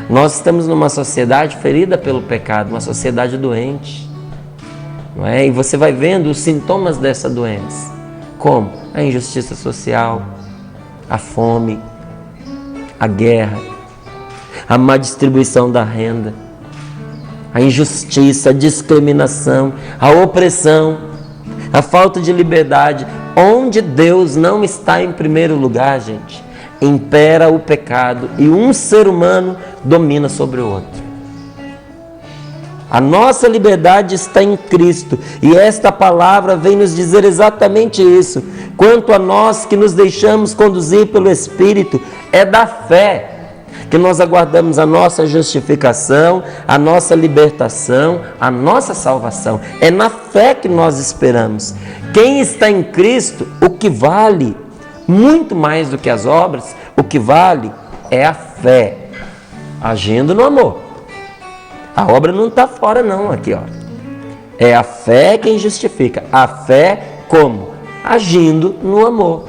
Nós estamos numa sociedade ferida pelo pecado, uma sociedade doente, não é? E você vai vendo os sintomas dessa doença, como a injustiça social, a fome, a guerra, a má distribuição da renda, a injustiça, a discriminação, a opressão, a falta de liberdade. Onde Deus não está em primeiro lugar, gente, impera o pecado e um ser humano domina sobre o outro. A nossa liberdade está em Cristo e esta palavra vem nos dizer exatamente isso. Quanto a nós que nos deixamos conduzir pelo Espírito, é da fé que nós aguardamos a nossa justificação, a nossa libertação, a nossa salvação. É na fé que nós esperamos. Quem está em Cristo, o que vale, muito mais do que as obras, o que vale é a fé, agindo no amor. A obra não está fora não, aqui ó. É a fé quem justifica. A fé como? Agindo no amor.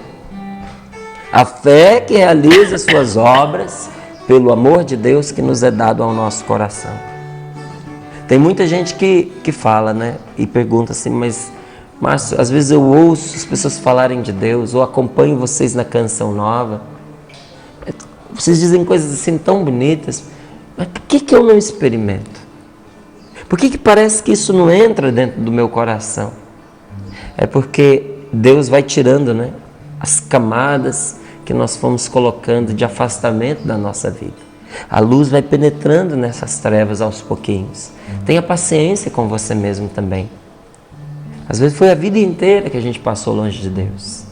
A fé que realiza suas obras pelo amor de Deus que nos é dado ao nosso coração. Tem muita gente que fala, né? E pergunta assim, mas Márcio, às vezes eu ouço as pessoas falarem de Deus, ou acompanho vocês na Canção Nova. Vocês dizem coisas assim tão bonitas, mas por que eu não experimento? Por que parece que isso não entra dentro do meu coração? É porque Deus vai tirando, né, as camadas que nós fomos colocando de afastamento da nossa vida. A luz vai penetrando nessas trevas aos pouquinhos. Tenha paciência com você mesmo também. Às vezes foi a vida inteira que a gente passou longe de Deus.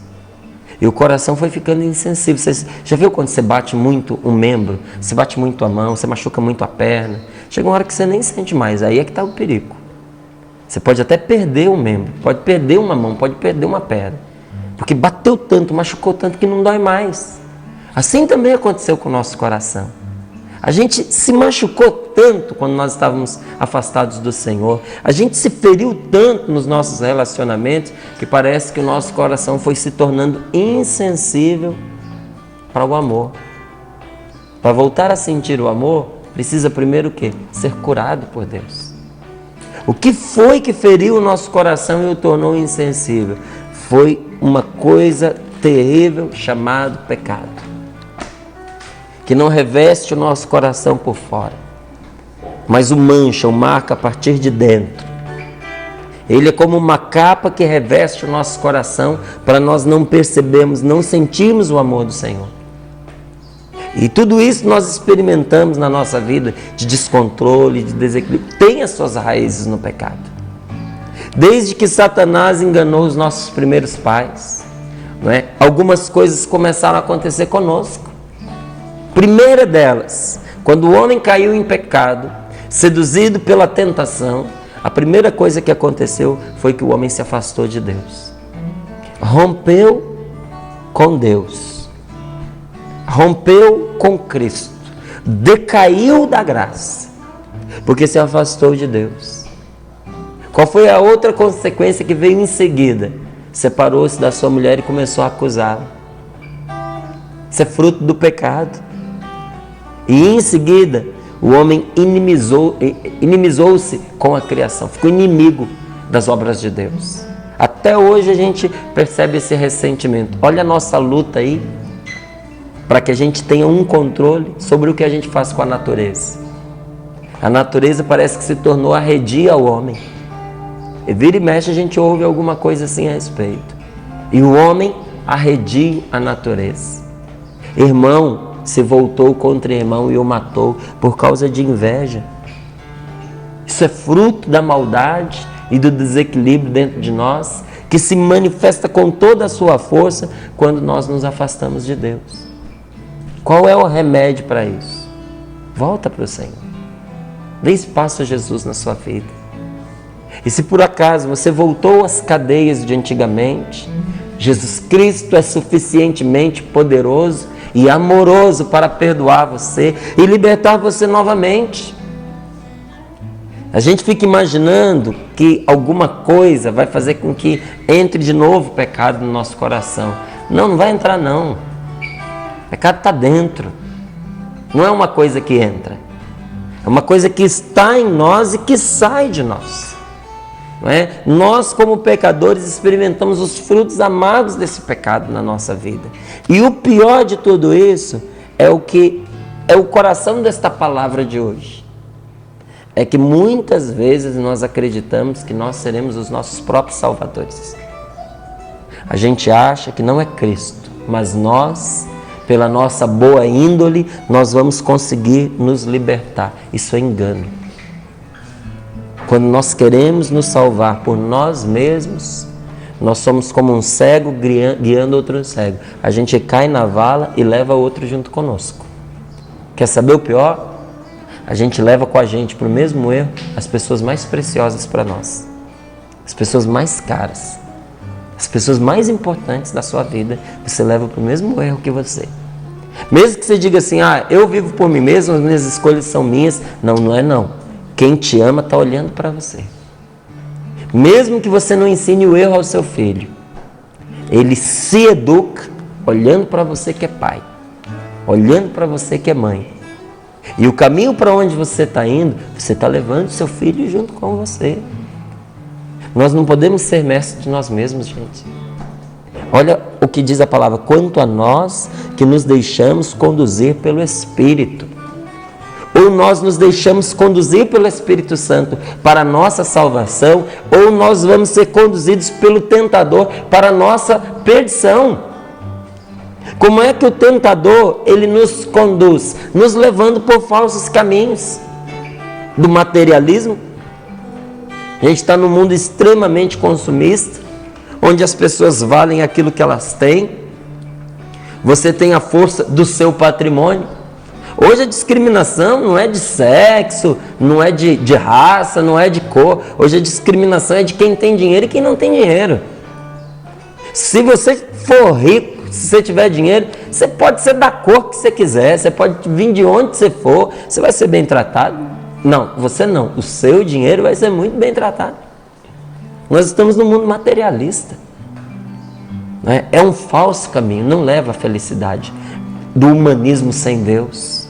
E o coração foi ficando insensível. Você já viu quando você bate muito um membro? Você bate muito a mão, você machuca muito a perna. Chega uma hora que você nem sente mais. Aí é que está o perigo. Você pode até perder um membro, pode perder uma mão, pode perder uma perna. Porque bateu tanto, machucou tanto que não dói mais. Assim também aconteceu com o nosso coração. A gente se machucou tanto quando nós estávamos afastados do Senhor. A gente se feriu tanto nos nossos relacionamentos que parece que o nosso coração foi se tornando insensível para o amor. Para voltar a sentir o amor, precisa primeiro o quê? Ser curado por Deus. O que foi que feriu o nosso coração e o tornou insensível? Foi uma coisa terrível chamada pecado, que não reveste o nosso coração por fora, mas o mancha, o marca a partir de dentro. Ele é como uma capa que reveste o nosso coração para nós não percebermos, não sentirmos o amor do Senhor. E tudo isso nós experimentamos na nossa vida de descontrole, de desequilíbrio. Tem as suas raízes no pecado. Desde que Satanás enganou os nossos primeiros pais, não é? Algumas coisas começaram a acontecer conosco. Primeira delas, quando o homem caiu em pecado, seduzido pela tentação, a primeira coisa que aconteceu foi que o homem se afastou de Deus. Rompeu com Deus. Rompeu com Cristo. Decaiu da graça, porque se afastou de Deus. Qual foi a outra consequência que veio em seguida? Separou-se da sua mulher e começou a acusá-la. Isso é fruto do pecado. E em seguida, o homem inimizou-se com a criação, ficou inimigo das obras de Deus. Até hoje a gente percebe esse ressentimento. Olha a nossa luta aí, para que a gente tenha um controle sobre o que a gente faz com a natureza. A natureza parece que se tornou arredia ao homem. E vira e mexe a gente ouve alguma coisa assim a respeito. E o homem arredia a natureza. Irmão se voltou contra irmão e o matou por causa de inveja. Isso é fruto da maldade e do desequilíbrio dentro de nós, que se manifesta com toda a sua força quando nós nos afastamos de Deus. Qual é o remédio para isso? Volta para o Senhor. Dê espaço a Jesus na sua vida. E se por acaso você voltou às cadeias de antigamente, Jesus Cristo é suficientemente poderoso e amoroso para perdoar você e libertar você novamente. A gente fica imaginando que alguma coisa vai fazer com que entre de novo o pecado no nosso coração. Não, não vai entrar não. O pecado está dentro. Não é uma coisa que entra. É uma coisa que está em nós e que sai de nós. Não é? Nós, como pecadores, experimentamos os frutos amargos desse pecado na nossa vida. E o pior de tudo isso é o coração desta palavra de hoje. É que muitas vezes nós acreditamos que nós seremos os nossos próprios salvadores. A gente acha que não é Cristo, mas nós, pela nossa boa índole, nós vamos conseguir nos libertar. Isso é engano. Quando nós queremos nos salvar por nós mesmos, nós somos como um cego guiando outro cego. A gente cai na vala e leva outro junto conosco. Quer saber o pior? A gente leva com a gente para o mesmo erro as pessoas mais preciosas para nós. As pessoas mais caras. As pessoas mais importantes da sua vida, você leva para o mesmo erro que você. Mesmo que você diga assim, eu vivo por mim mesmo, as minhas escolhas são minhas. Não, não é não. Quem te ama está olhando para você. Mesmo que você não ensine o erro ao seu filho, ele se educa olhando para você que é pai, olhando para você que é mãe. E o caminho para onde você está indo, você está levando seu filho junto com você. Nós não podemos ser mestres de nós mesmos, gente. Olha o que diz a palavra: quanto a nós que nos deixamos conduzir pelo Espírito. Ou nós nos deixamos conduzir pelo Espírito Santo para a nossa salvação, ou nós vamos ser conduzidos pelo tentador para a nossa perdição. Como é que o tentador, ele nos conduz? Nos levando por falsos caminhos do materialismo. A gente está num mundo extremamente consumista, onde as pessoas valem aquilo que elas têm. Você tem a força do seu patrimônio. Hoje a discriminação não é de sexo, não é de raça, não é de cor. Hoje a discriminação é de quem tem dinheiro e quem não tem dinheiro. Se você for rico, se você tiver dinheiro, você pode ser da cor que você quiser, você pode vir de onde você for, você vai ser bem tratado. Não, você não. O seu dinheiro vai ser muito bem tratado. Nós estamos num mundo materialista. É um falso caminho, não leva à felicidade. Do humanismo sem Deus.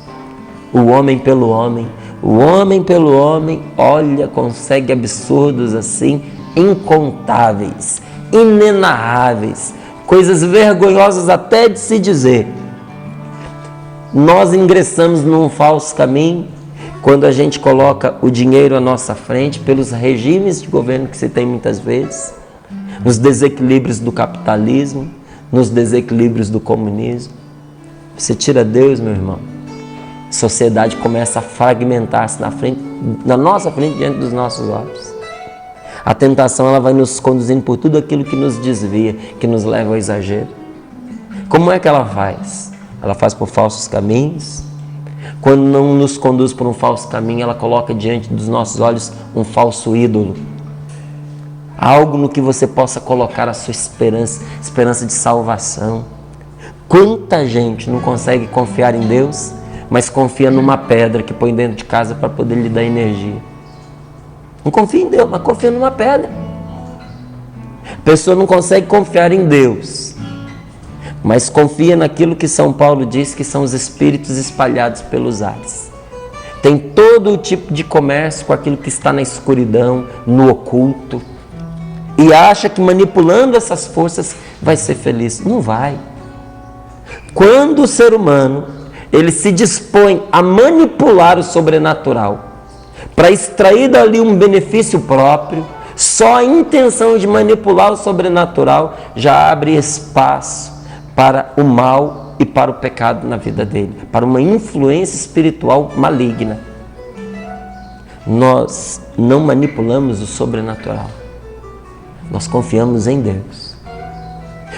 O homem pelo homem. O homem pelo homem, olha, consegue absurdos assim, incontáveis, inenarráveis, coisas vergonhosas até de se dizer. Nós ingressamos num falso caminho quando a gente coloca o dinheiro à nossa frente pelos regimes de governo que se tem muitas vezes, nos desequilíbrios do capitalismo, nos desequilíbrios do comunismo. Você tira Deus, meu irmão, a sociedade começa a fragmentar-se na nossa frente, diante dos nossos olhos. A tentação, ela vai nos conduzindo por tudo aquilo que nos desvia, que nos leva ao exagero. Como é que ela faz? Ela faz por falsos caminhos. Quando não nos conduz por um falso caminho, ela coloca diante dos nossos olhos um falso ídolo. Algo no que você possa colocar a sua esperança de salvação. Quanta gente não consegue confiar em Deus, mas confia numa pedra que põe dentro de casa para poder lhe dar energia. Não confia em Deus, mas confia numa pedra. A pessoa não consegue confiar em Deus, mas confia naquilo que São Paulo diz que são os espíritos espalhados pelos ares. Tem todo o tipo de comércio com aquilo que está na escuridão, no oculto, e acha que manipulando essas forças vai ser feliz. Não vai. Quando o ser humano ele se dispõe a manipular o sobrenatural para extrair dali um benefício próprio, só a intenção de manipular o sobrenatural já abre espaço para o mal e para o pecado na vida dele, para uma influência espiritual maligna. Nós não manipulamos o sobrenatural, nós confiamos em Deus.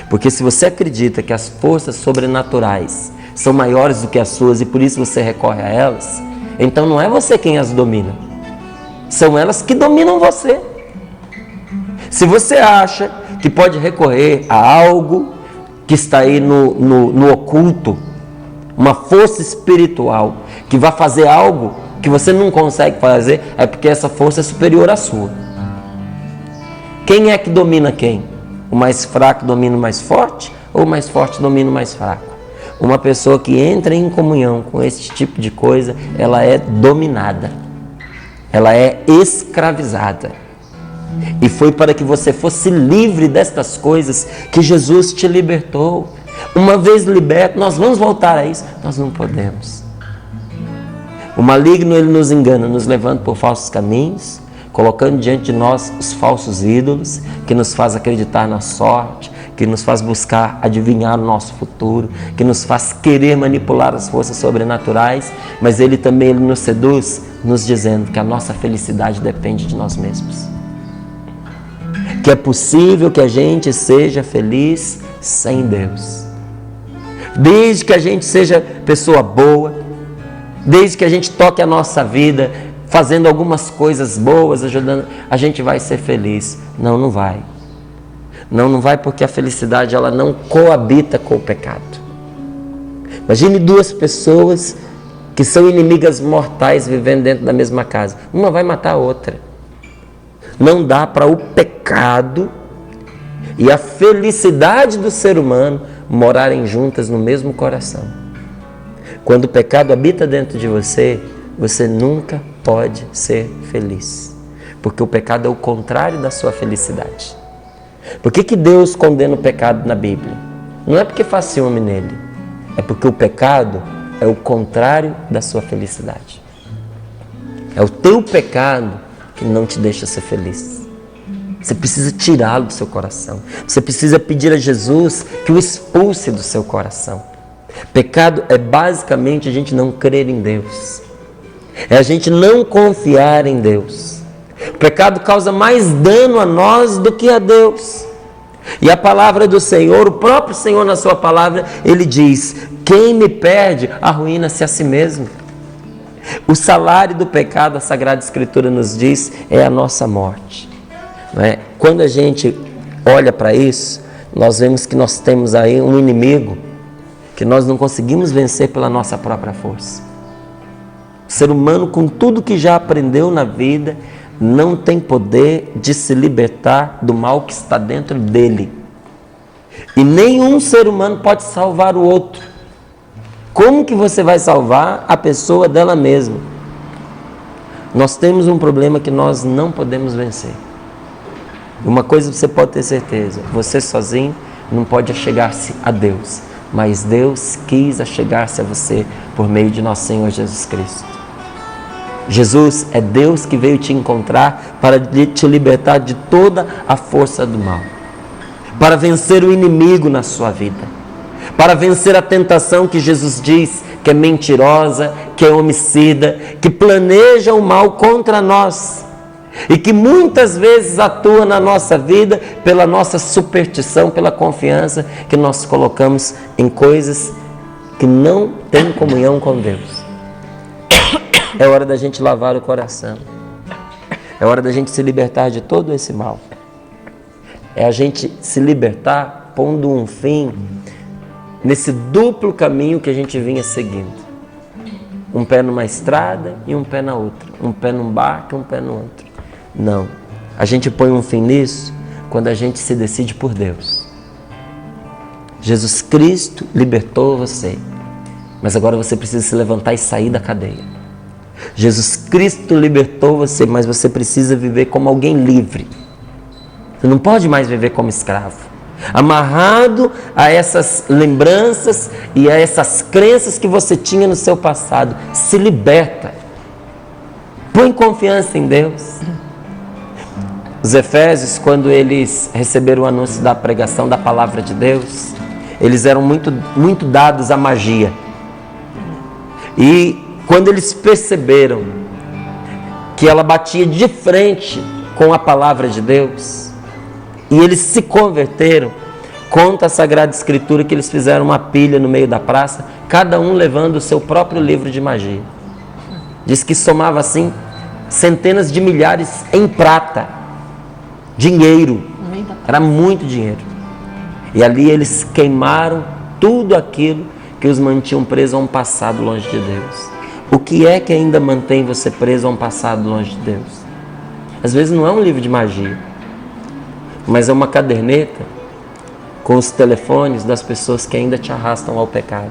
Porque se você acredita que as forças sobrenaturais são maiores do que as suas e por isso você recorre a elas, então não é você quem as domina, são elas que dominam você. Se você acha que pode recorrer a algo que está aí no oculto, uma força espiritual que vai fazer algo que você não consegue fazer, é porque essa força é superior à sua. Quem é que domina quem? O mais fraco domina o mais forte ou o mais forte domina o mais fraco? Uma pessoa que entra em comunhão com esse tipo de coisa, ela é dominada, ela é escravizada. E foi para que você fosse livre destas coisas que Jesus te libertou. Uma vez liberto, nós vamos voltar a isso? Nós não podemos. O maligno, ele nos engana, nos levando por falsos caminhos, colocando diante de nós os falsos ídolos, que nos faz acreditar na sorte, que nos faz buscar adivinhar o nosso futuro, que nos faz querer manipular as forças sobrenaturais, mas ele também nos seduz, nos dizendo que a nossa felicidade depende de nós mesmos. Que é possível que a gente seja feliz sem Deus. Desde que a gente seja pessoa boa, desde que a gente toque a nossa vida, fazendo algumas coisas boas, ajudando, a gente vai ser feliz. Não, não vai. Não vai, porque a felicidade ela não coabita com o pecado. Imagine duas pessoas que são inimigas mortais vivendo dentro da mesma casa. Uma vai matar a outra. Não dá para o pecado e a felicidade do ser humano morarem juntas no mesmo coração. Quando o pecado habita dentro de você, você nunca pode ser feliz. Porque o pecado é o contrário da sua felicidade. Por que Deus condena o pecado na Bíblia? Não é porque faz ciúme nele. É porque o pecado é o contrário da sua felicidade. É o teu pecado que não te deixa ser feliz. Você precisa tirá-lo do seu coração. Você precisa pedir a Jesus que o expulse do seu coração. Pecado é basicamente a gente não crer em Deus. É a gente não confiar em Deus. O pecado causa mais dano a nós do que a Deus. E a palavra do Senhor, o próprio Senhor na sua palavra, ele diz: quem me perde, arruína-se a si mesmo. O salário do pecado, a Sagrada Escritura nos diz, é a nossa morte. Não é? Quando a gente olha para isso, nós vemos que nós temos aí um inimigo que nós não conseguimos vencer pela nossa própria força. O ser humano, com tudo que já aprendeu na vida, não tem poder de se libertar do mal que está dentro dele. E nenhum ser humano pode salvar o outro. Como que você vai salvar a pessoa dela mesma? Nós temos um problema que nós não podemos vencer. Uma coisa você pode ter certeza: você sozinho não pode achegar-se a Deus, mas Deus quis achegar-se a você por meio de nosso Senhor Jesus Cristo. Jesus é Deus que veio te encontrar para te libertar de toda a força do mal, para vencer o inimigo na sua vida, para vencer a tentação que Jesus diz que é mentirosa, que é homicida, que planeja o mal contra nós e que muitas vezes atua na nossa vida pela nossa superstição, pela confiança que nós colocamos em coisas que não têm comunhão com Deus. É hora da gente lavar o coração. É hora da gente se libertar de todo esse mal. É a gente se libertar pondo um fim nesse duplo caminho que a gente vinha seguindo. Um pé numa estrada e um pé na outra. Um pé num barco e um pé no outro. Não. A gente põe um fim nisso quando a gente se decide por Deus. Jesus Cristo libertou você. Mas agora você precisa se levantar e sair da cadeia. Jesus Cristo libertou você, mas você precisa viver como alguém livre. Você não pode mais viver como escravo, amarrado a essas lembranças e a essas crenças que você tinha no seu passado. Se liberta. Põe confiança em Deus. Os Efésios, quando eles receberam o anúncio da pregação da palavra de Deus, eles eram muito dados à magia. E quando eles perceberam que ela batia de frente com a palavra de Deus, e eles se converteram, conta a Sagrada Escritura que eles fizeram uma pilha no meio da praça, cada um levando o seu próprio livro de magia. Diz que somava assim centenas de milhares em prata, dinheiro, era muito dinheiro. E ali eles queimaram tudo aquilo que os mantinham presos a um passado longe de Deus. O que é que ainda mantém você preso a um passado longe de Deus? Às vezes não é um livro de magia, mas é uma caderneta com os telefones das pessoas que ainda te arrastam ao pecado.